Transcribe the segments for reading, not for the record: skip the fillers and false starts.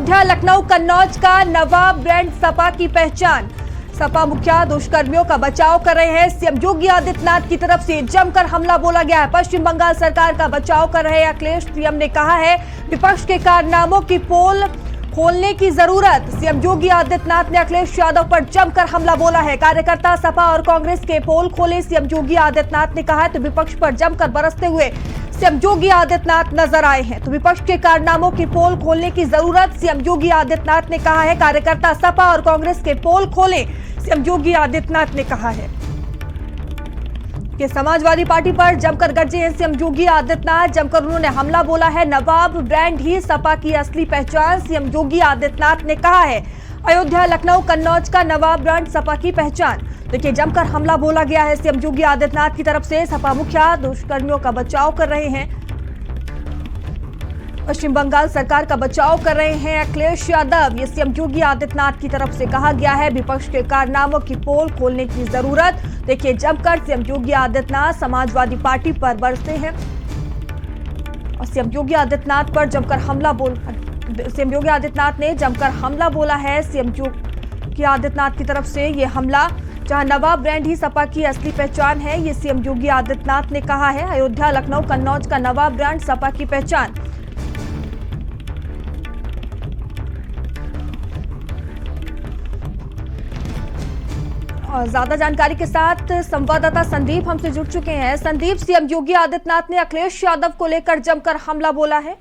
अयोध्या, लखनऊ, कन्नौज का नवा ब्रांड सपा की पहचान। सपा मुखिया दुष्कर्मियों का बचाव कर रहे हैं। सीएम योगी आदित्यनाथ की तरफ से जमकर हमला बोला गया है। पश्चिम बंगाल सरकार का बचाव कर रहे अखिलेश। सीएम ने कहा है विपक्ष के कारनामों की पोल खोलने की जरूरत। सीएम योगी आदित्यनाथ ने अखिलेश यादव पर जमकर हमला बोला है। कार्यकर्ता सपा और कांग्रेस के पोल खोले, सीएम योगी आदित्यनाथ ने कहा है। तो विपक्ष पर जमकर बरसते हुए सीएम योगी आदित्यनाथ नजर आए हैं। तो विपक्ष के कारनामों की पोल खोलने की जरूरत, सीएम योगी आदित्यनाथ ने कहा है। कार्यकर्ता सपा और कांग्रेस के पोल खोले, सीएम योगी आदित्यनाथ ने कहा है कि समाजवादी पार्टी पर जमकर गरजे हैं सीएम योगी आदित्यनाथ। जमकर उन्होंने हमला बोला है। नवाब ब्रांड ही सपा की असली पहचान, सीएम योगी आदित्यनाथ ने कहा है। अयोध्या, लखनऊ, कन्नौज का नवाब ब्रांड सपा की पहचान। देखिए, जमकर हमला बोला गया है सीएम योगी आदित्यनाथ की तरफ से। सपा मुखिया दुष्कर्मियों का बचाव कर रहे हैं। पश्चिम बंगाल सरकार का बचाव कर रहे हैं अखिलेश यादव। ये सीएम योगी आदित्यनाथ की तरफ से कहा गया है। विपक्ष के कारनामों की पोल खोलने की जरूरत। देखिए, जमकर सीएम योगी आदित्यनाथ समाजवादी पार्टी पर बरसे हैं और सीएम योगी आदित्यनाथ पर जमकर हमला सीएम योगी आदित्यनाथ ने जमकर हमला बोला है। सीएम योगी आदित्यनाथ की तरफ से ये हमला, जहां नवाब ब्रांड ही सपा की असली पहचान है, ये सीएम योगी आदित्यनाथ ने कहा है। अयोध्या, लखनऊ, कन्नौज का नवाब ब्रांड सपा की पहचान। और ज्यादा जानकारी के साथ संवाददाता संदीप हमसे जुड़ चुके हैं। संदीप, सीएम योगी आदित्यनाथ ने अखिलेश यादव को लेकर जमकर हमला बोला है।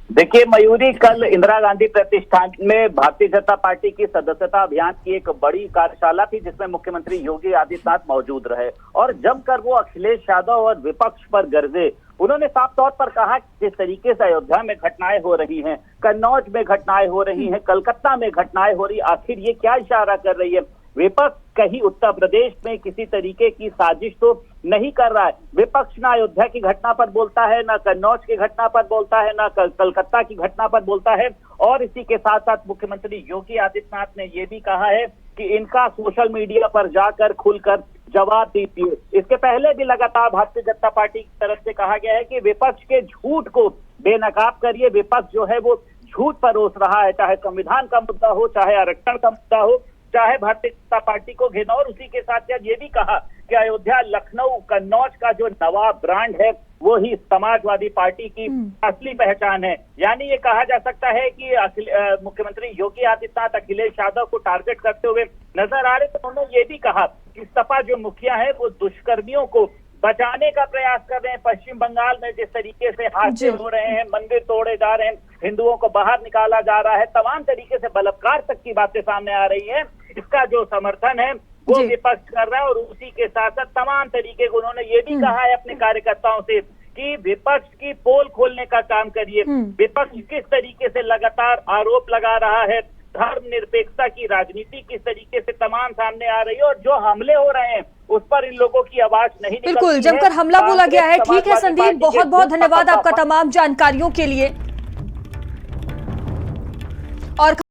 देखिए मयूरी, कल इंदिरा गांधी प्रतिष्ठान में भारतीय जनता पार्टी की सदस्यता अभियान की एक बड़ी कार्यशाला थी, जिसमें मुख्यमंत्री योगी आदित्यनाथ मौजूद रहे और जमकर वो अखिलेश यादव और विपक्ष पर गरजे। उन्होंने साफ तौर पर कहा कि जिस तरीके से अयोध्या में घटनाएं हो रही हैं, कन्नौज में घटनाएं हो रही हैं, कलकत्ता में घटनाएं हो रही, आखिर ये क्या इशारा कर रही है? विपक्ष कहीं उत्तर प्रदेश में किसी तरीके की साजिश तो नहीं कर रहा है। विपक्ष ना अयोध्या की घटना पर बोलता है, ना कन्नौज की घटना पर बोलता है, ना कलकत्ता की घटना पर बोलता है। और इसी के साथ साथ मुख्यमंत्री योगी आदित्यनाथ ने यह भी कहा है कि इनका सोशल मीडिया पर जाकर खुलकर जवाब दीजिए। इसके पहले भी लगातार भारतीय जनता पार्टी की तरफ से कहा गया है कि विपक्ष के झूठ को बेनकाब करिए। विपक्ष जो है वो झूठ परोस रहा है, चाहे संविधान का मुद्दा हो, चाहे आरक्षण का मुद्दा हो, चाहे भारतीय जनता पार्टी को घेरा। और उसी के साथ ये भी कहा कि अयोध्या, लखनऊ, कन्नौज का जो नवाब ब्रांड है वो ही समाजवादी पार्टी की असली पहचान है। यानी ये कहा जा सकता है कि मुख्यमंत्री योगी आदित्यनाथ अखिलेश यादव को टारगेट करते हुए नजर आ रहे। तो उन्होंने ये भी कहा कि सपा जो मुखिया है वो दुष्कर्मियों को बचाने का प्रयास कर रहे हैं। पश्चिम बंगाल में जिस तरीके से हादसे हो रहे हैं, मंदिर तोड़े जा रहे हैं, हिंदुओं को बाहर निकाला जा रहा है, तमाम तरीके से बलात्कार तक की बातें सामने आ रही हैं, इसका जो समर्थन है वो विपक्ष कर रहा है। और उसी के साथ साथ तमाम तरीके को उन्होंने ये भी कहा है अपने कार्यकर्ताओं से कि विपक्ष की पोल खोलने का काम करिए। विपक्ष किस तरीके से लगातार आरोप लगा रहा है, धर्मनिरपेक्षता की राजनीति किस तरीके से तमाम सामने आ रही है, और जो हमले हो रहे हैं उस पर इन लोगों की आवाज नहीं निकलती है। बिल्कुल, जमकर हमला बोला गया है। ठीक है संदीप, बहुत बहुत धन्यवाद आपका तमाम जानकारियों के लिए। और